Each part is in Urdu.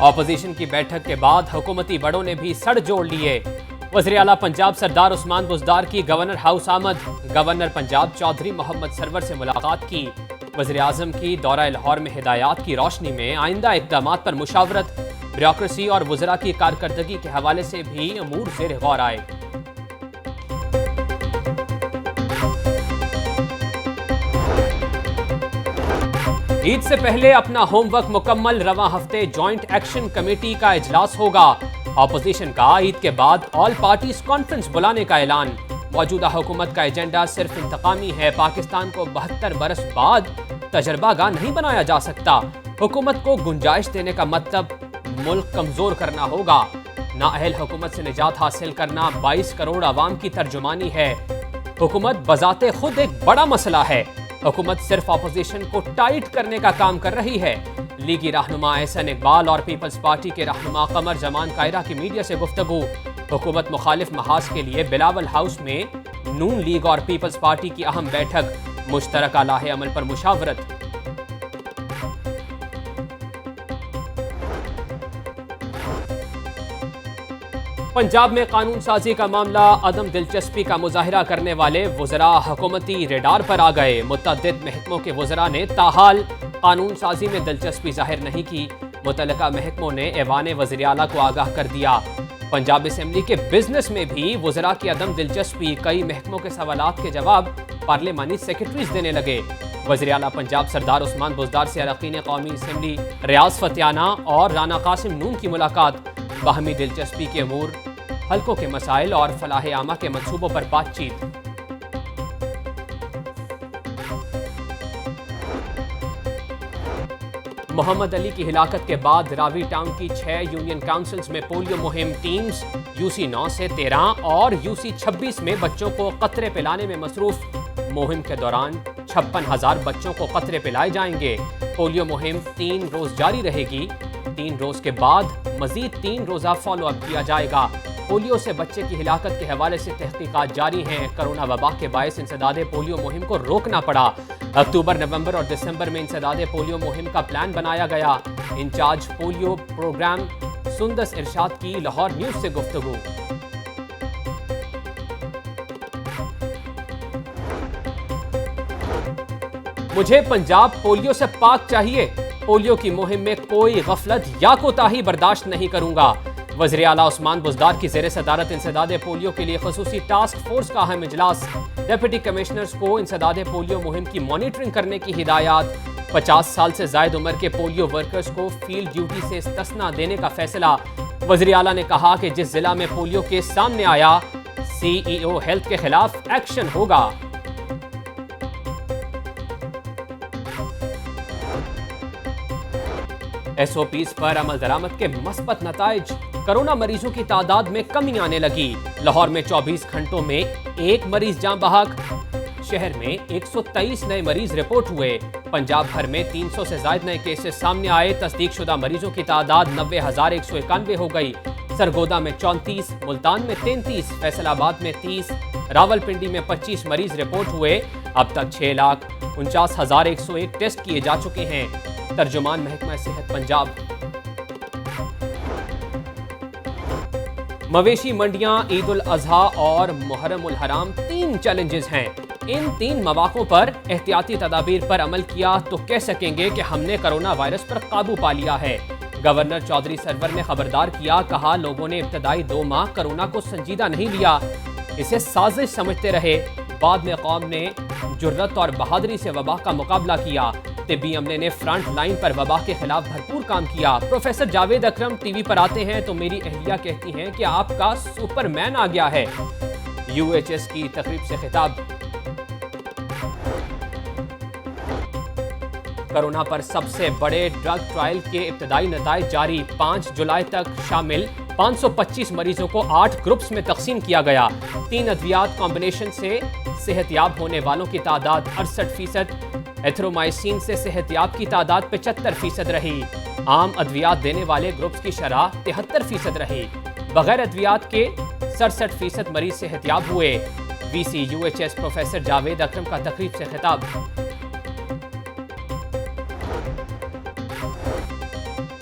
اپوزیشن کی بیٹھک کے بعد حکومتی بڑوں نے بھی سڑ جوڑ لیے۔ وزیر اعلیٰ پنجاب سردار عثمان بزدار کی گورنر ہاؤس آمد، گورنر پنجاب چودھری محمد سرور سے ملاقات کی۔ وزیر اعظم کی دورہ لاہور میں ہدایات کی روشنی میں آئندہ اقدامات پر مشاورت، بیوروکریسی اور وزراء کی کارکردگی کے حوالے سے بھی امور زیر غور آئے۔ عید سے پہلے اپنا ہوم ورک مکمل، رواں ہفتے جوائنٹ ایکشن کمیٹی کا اجلاس ہوگا۔ اپوزیشن کا عید کے بعد آل پارٹیز کانفرنس بلانے کا اعلان۔ موجودہ حکومت کا ایجنڈا صرف انتقامی ہے، پاکستان کو 72 برس بعد تجربہ گاہ نہیں بنایا جا سکتا۔ حکومت کو گنجائش دینے کا مطلب ملک کمزور کرنا ہوگا۔ نااہل حکومت سے نجات حاصل کرنا 22 کروڑ عوام کی ترجمانی ہے۔ حکومت بذات خود ایک بڑا مسئلہ ہے۔ حکومت صرف اپوزیشن کو ٹائٹ کرنے کا کام کر رہی ہے۔ لیگی رہنما احسن اقبال اور پیپلز پارٹی کے رہنما قمر جمان قاہرہ کی میڈیا سے گفتگو۔ حکومت مخالف محاذ کے لیے بلاول ہاؤس میں نون لیگ اور پیپلز پارٹی کی اہم بیٹھک، مشترکہ لاہے عمل پر مشاورت۔ پنجاب میں قانون سازی کا معاملہ، عدم دلچسپی کا مظاہرہ کرنے والے وزراء حکومتی ریڈار پر آ گئے۔ متعدد محکموں کے وزراء نے تاحال قانون سازی میں دلچسپی ظاہر نہیں کی۔ متعلقہ محکموں نے ایوان وزیر اعلیٰ کو آگاہ کر دیا۔ پنجاب اسمبلی کے بزنس میں بھی وزراء کی عدم دلچسپی، کئی محکموں کے سوالات کے جواب پارلیمانی سیکرٹریز دینے لگے۔ وزیر اعلیٰ پنجاب سردار عثمان بزدار سے اراکین قومی اسمبلی ریاض فتیانہ اور رانا قاسم نون کی ملاقات، باہمی دلچسپی کے امور، حلقوں کے مسائل اور فلاح عامہ کے منصوبوں پر بات چیت۔ محمد علی کی ہلاکت کے بعد راوی ٹاؤن کی 6 یونین کاؤنسلز میں پولیو مہم ٹیمز UC 9 سے 13 اور UC 26 میں بچوں کو قطرے پلانے میں مصروف۔ مہم کے دوران 56,000 بچوں کو قطرے پلائے جائیں گے۔ پولیو مہم 3 روز جاری رہے گی۔ 3 روز کے بعد مزید 3 روزہ فالو اپ کیا جائے گا۔ پولیو سے بچے کی ہلاکت کے حوالے سے تحقیقات جاری ہیں۔ کرونا وبا کے باعث انسداد پولیو مہم کو روکنا پڑا۔ اکتوبر، نومبر اور دسمبر میں انسداد پولیو مہم کا پلان بنایا گیا۔ انچارج پولیو پروگرام سندس ارشاد کی لاہور نیوز سے گفتگو۔ مجھے پنجاب پولیو سے پاک چاہیے۔ پولیو کی مہم میں کوئی غفلت یا کوتاہی برداشت نہیں کروں گا۔ وزیر اعلیٰ عثمان بزدار کی زیر صدارت انسداد پولیو کے لیے خصوصی ٹاسک فورس کا اہم اجلاس۔ ڈپٹی کمشنرز کو انسداد پولیو مہم کی مانیٹرنگ کرنے کی ہدایات۔ 50 سال سے زائد عمر کے پولیو ورکرز کو فیلڈ ڈیوٹی سے استثناء دینے کا فیصلہ۔ وزیر اعلیٰ نے کہا کہ جس ضلع میں پولیو کیس سامنے آیا، CEO ہیلتھ کے خلاف ایکشن ہوگا۔ SOPs پر عمل درآمد کے مثبت نتائج، کرونا مریضوں کی تعداد میں کمی آنے لگی۔ لاہور میں 24 گھنٹوں میں 1 مریض جاں بحق، شہر میں 123 نئے مریض رپورٹ ہوئے۔ پنجاب بھر میں 300 سے زائد نئے کیسز سامنے آئے۔ تصدیق شدہ مریضوں کی تعداد 90,191 ہو گئی۔ سرگودا میں 34، ملتان میں 33، فیصل آباد میں 30، راولپنڈی میں 25 مریض رپورٹ ہوئے۔ اب تک 6,49,101 ٹیسٹ کیے جا چکے ہیں۔ ترجمان محکمہ صحت پنجاب۔ مویشی منڈیاں، عید الاضحیٰ اور محرم الحرام 3 چیلنجز ہیں۔ ان 3 مواقعوں پر احتیاطی تدابیر پر عمل کیا تو کہہ سکیں گے کہ ہم نے کرونا وائرس پر قابو پا لیا ہے۔ گورنر چودھری سرور نے خبردار کیا، کہا لوگوں نے ابتدائی 2 ماہ کرونا کو سنجیدہ نہیں لیا، اسے سازش سمجھتے رہے۔ بعد میں قوم نے جرت اور بہادری سے وبا کا مقابلہ کیا۔ طبی عملے نے فرنٹ لائن پر وبا کے خلاف بھرپور کام کیا۔ پروفیسر جاوید اکرم ٹی وی پر آتے ہیں تو میری اہلیہ کہتی ہیں کہ آپ کا سپر مین آ گیا ہے۔ UHS کی تقریب سے خطاب۔ کرونا پر سب سے بڑے ڈرگ ٹرائل کے ابتدائی نتائج جاری۔ 5 جولائی تک شامل 525 مریضوں کو 8 گروپس میں تقسیم کیا گیا۔ 3 ادویات کمبینیشن سے صحت یاب ہونے والوں کی تعداد 68%، ایتھرومائسین سے صحت یاب کی تعداد 75% رہی۔ عام ادویات دینے والے گروپس کی شرح 73% رہی۔ بغیر ادویات کے 67% مریض صحت یاب ہوئے۔ VC UHS پروفیسر جاوید اکرم کا تقریب سے خطاب۔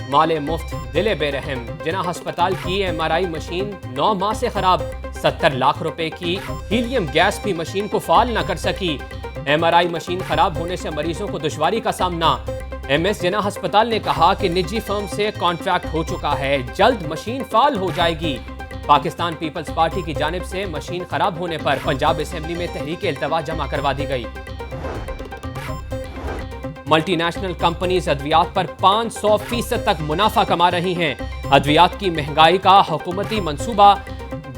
مالے مفت دلے بے رحم، جناح ہسپتال کی MRI مشین 9 ماہ سے خراب، 70 لاکھ روپے کی ہیلیم گیس بھی مشین کو فعال نہ کر سکی۔ MRI مشین خراب ہونے سے مریضوں کو دشواری کا سامنا۔ MS جناح ہسپتال نے کہا کہ نجی فرم سے کانٹریکٹ ہو چکا ہے، جلد مشین فعال ہو جائے گی۔ پاکستان پیپلز پارٹی کی جانب سے مشین خراب ہونے پر پنجاب اسمبلی میں تحریک التوا جمع کروا دی گئی۔ ملٹی نیشنل کمپنیز ادویات پر 500% تک منافع کما رہی ہیں۔ ادویات کی مہنگائی کا حکومتی منصوبہ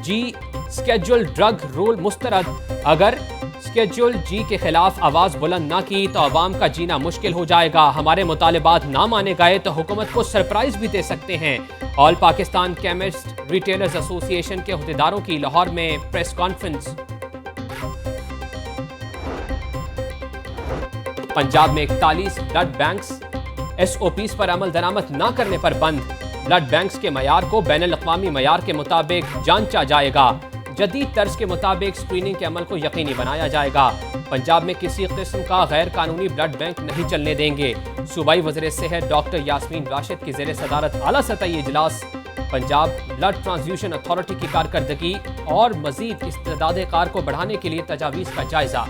جی اسکیجول ڈرگ رول مسترد۔ اگر اسکیجول جی کے خلاف آواز بلند نہ کی تو عوام کا جینا مشکل ہو جائے گا۔ ہمارے مطالبات نہ مانے گئے تو حکومت کو سرپرائز بھی دے سکتے ہیں۔ آل پاکستان کیمسٹ ریٹیلرز ایسوسی ایشن کے عہدیداروں کی لاہور میں پریس کانفرنس۔ پنجاب میں 41 بلڈ بینکس SOPs پر عمل درآمد نہ کرنے پر بند۔ بلڈ بینکس کے معیار کو بین الاقوامی معیار کے مطابق جانچا جائے گا۔ جدید طرز کے مطابق اسکریننگ کے عمل کو یقینی بنایا جائے گا۔ پنجاب میں کسی قسم کا غیر قانونی بلڈ بینک نہیں چلنے دیں گے۔ صوبائی وزیر صحت ڈاکٹر یاسمین راشد کی زیر صدارت اعلیٰ سطحی اجلاس۔ پنجاب بلڈ ٹرانسفیوژن اتھارٹی کی کارکردگی اور مزید استعداد کار کو بڑھانے کے لیے تجاویز کا جائزہ۔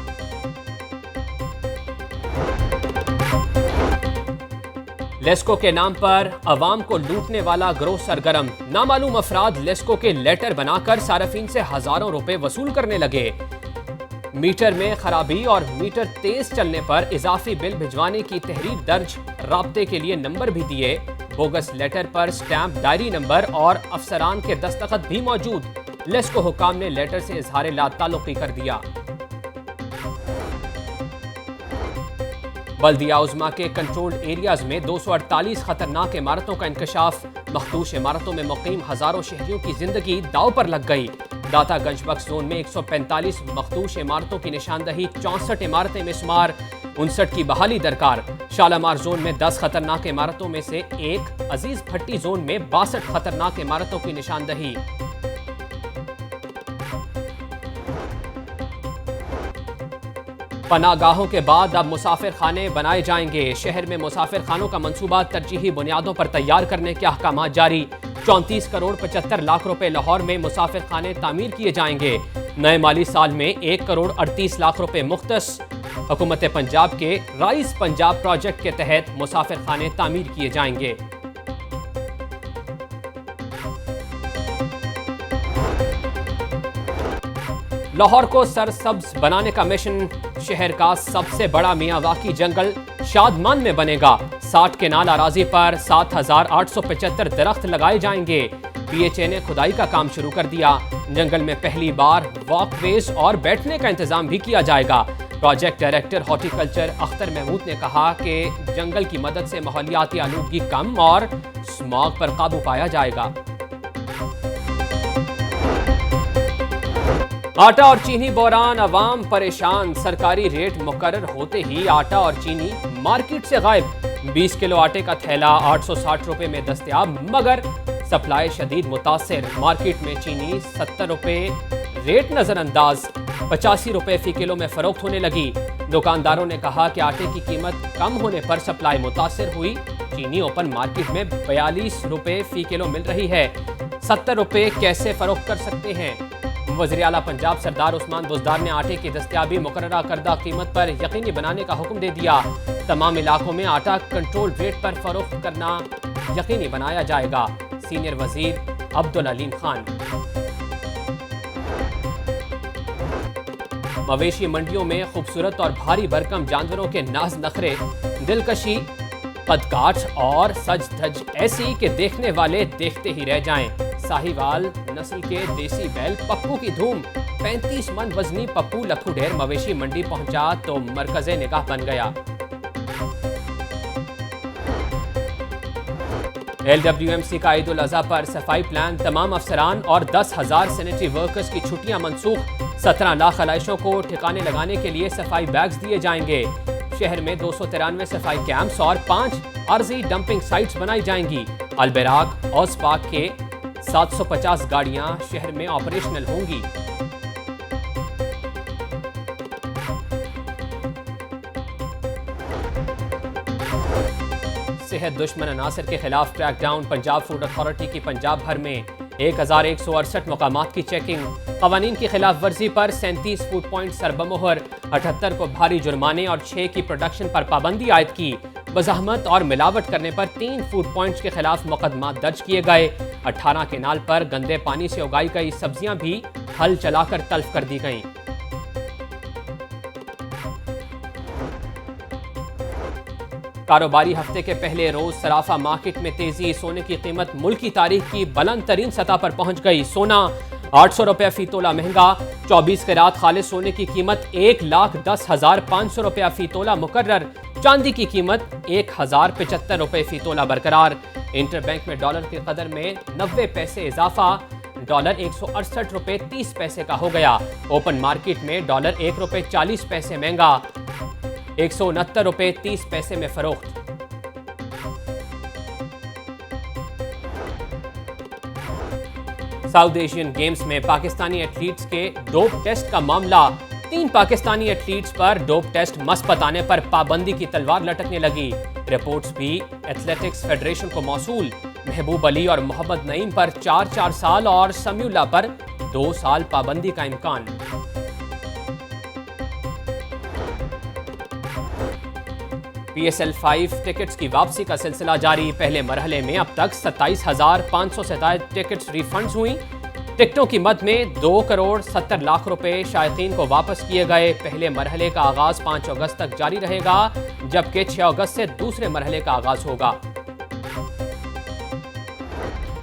لیسکو کے نام پر عوام کو لوٹنے والا گروہ سرگرم۔ نامعلوم افراد لیسکو کے لیٹر بنا کر صارفین سے ہزاروں روپے وصول کرنے لگے۔ میٹر میں خرابی اور میٹر تیز چلنے پر اضافی بل بھجوانے کی تحریر درج، رابطے کے لیے نمبر بھی دیے۔ بوگس لیٹر پر سٹیمپ، ڈائری نمبر اور افسران کے دستخط بھی موجود۔ لیسکو حکام نے لیٹر سے اظہار لا تعلقی کر دیا۔ بلدیہ عظمیٰ کے کنٹرولڈ ایریاز میں 248 خطرناک عمارتوں کا انکشاف۔ مخدوش عمارتوں میں مقیم ہزاروں شہریوں کی زندگی داؤ پر لگ گئی۔ داتا گنج بخش زون میں 145 مخدوش عمارتوں کی نشاندہی، 64 عمارتیں میں شمار، 59 کی بحالی درکار۔ شالامار زون میں 10 خطرناک عمارتوں میں سے ایک، عزیز بھٹی زون میں 62 خطرناک عمارتوں کی نشاندہی۔ پناہ گاہوں کے بعد اب مسافر خانے بنائے جائیں گے۔ شہر میں مسافر خانوں کا منصوبہ ترجیحی بنیادوں پر تیار کرنے کے احکامات جاری۔ 34 کروڑ 75 لاکھ روپے لاہور میں مسافر خانے تعمیر کیے جائیں گے۔ نئے مالی سال میں 1 کروڑ 38 لاکھ روپے مختص۔ حکومت پنجاب کے رائز پنجاب پروجیکٹ کے تحت مسافر خانے تعمیر کیے جائیں گے۔ لاہور کو سرسبز بنانے کا مشن۔ شہر کا سب سے بڑا میاں واقعی جنگل شادمان میں بنے گا۔ 60 کنال اراضی پر 7875 درخت لگائے جائیں گے۔ PHA نے کھدائی کا کام شروع کر دیا۔ جنگل میں پہلی بار واک ویز اور بیٹھنے کا انتظام بھی کیا جائے گا۔ Project director horticulture Akhtar Mahmood نے کہا کہ جنگل کی مدد سے ماحولیاتی آلودگی کم اور اسماگ پر قابو پایا جائے گا۔ آٹا اور چینی بحران، عوام پریشان۔ سرکاری ریٹ مقرر ہوتے ہی آٹا اور چینی مارکیٹ سے غائب۔ 20 کلو آٹے کا تھیلا 860 روپے میں دستیاب، مگر سپلائی شدید متاثر۔ مارکیٹ میں چینی 70 روپے ریٹ نظر انداز، 85 روپے فی کلو میں فروخت ہونے لگی۔ دکانداروں نے کہا کہ آٹے کی قیمت کم ہونے پر سپلائی متاثر ہوئی۔ چینی اوپن مارکیٹ میں 42 روپے فی کلو مل رہی ہے، 70 روپے کیسے فروخت کر سکتے ہیں؟ وزیر اعلیٰ پنجاب سردار عثمان بزدار نے آٹے کی دستیابی مقررہ کردہ قیمت پر یقینی بنانے کا حکم دے دیا۔ تمام علاقوں میں آٹا کنٹرول ریٹ پر فروخت کرنا یقینی بنایا جائے گا۔ سینئر وزیر عبدالعلیم خان۔ مویشی منڈیوں میں خوبصورت اور بھاری بھرکم جانوروں کے ناز نخرے، دلکشی، قد کاٹ اور سج دھج ایسی کہ دیکھنے والے دیکھتے ہی رہ جائیں۔ ساہیوال نسل کے دیسی بیل پپو کی دھوم۔ 35 من وزنی پپو لکھو ڈھیر مویشی منڈی پہنچا تو مرکز نگاہ بن گیا۔ LWMC کا عید الاضحیٰ پر صفائی پلان، تمام افسران اور 10,000 سینیٹری ورکرز کی چھٹیاں منسوخ۔ 17 لاکھ خلائشوں کو ٹھکانے لگانے کے لیے صفائی بیگز دیے جائیں گے۔ شہر میں 293 صفائی کیمپس اور 5 عارضی ڈمپنگ سائٹس بنائی جائیں گی۔ البراق اوس پاک کے 750 گاڑیاں شہر میں آپریشنل ہوں گی۔ صحت دشمن عناصر کے خلاف crackdown, Punjab food authority کی پنجاب بھر میں 1168 مقامات کی چیکنگ، قوانین کی خلاف ورزی پر 37 فوڈ پوائنٹ سربمہر، 78 کو بھاری جرمانے اور 6 کی پروڈکشن پر پابندی عائد کی، مزاحمت اور ملاوٹ کرنے پر 3 فوڈ پوائنٹس کے خلاف مقدمات درج کیے گئے، 18 کینال پر گندے پانی سے اگائی گئی سبزیاں بھی ہل چلا کر تلف کر دی گئیں۔ کاروباری ہفتے کے پہلے روز صرافہ مارکیٹ میں تیزی، سونے کی قیمت ملکی تاریخ کی بلند ترین سطح پر پہنچ گئی، سونا 800 روپے فی تولہ مہنگا، 24 قیرات خالص سونے کی قیمت 1,10,500 روپے فی تولہ مقرر، چاندی کی قیمت 1,075 روپے فی تولہ برقرار، انٹر بینک میں ڈالر کی قدر میں 90 پیسے اضافہ، ڈالر 168 روپے 30 پیسے کا ہو گیا، اوپن مارکیٹ میں ڈالر 1 روپے 40 پیسے مہنگا، 169 روپے 30 پیسے میں فروخت۔ ساؤتھ ایشین گیمز میں پاکستانی ایتھلیٹس کے ڈوپ ٹیسٹ کا معاملہ، 3 پاکستانی ایتھلیٹس پر ڈوپ ٹیسٹ مثبت آنے پر پابندی کی تلوار لٹکنے لگی، رپورٹس بھی ایتھلیٹکس فیڈریشن کو موصول، محبوب علی اور محمد نعیم پر 4 سال اور سمیع اللہ پر 2 سال پابندی کا امکان۔ پی ایس ایل 5 ٹکٹس کی واپسی کا سلسلہ جاری، پہلے مرحلے میں اب تک 27,500 ٹکٹس ریفنڈز ہوئیں، ٹکٹوں کی مد میں 2,70,00,000 روپے شائقین کو واپس کیے گئے، پہلے مرحلے کا آغاز 5 اگست تک جاری رہے گا، جبکہ 6 اگست سے دوسرے مرحلے کا آغاز ہوگا۔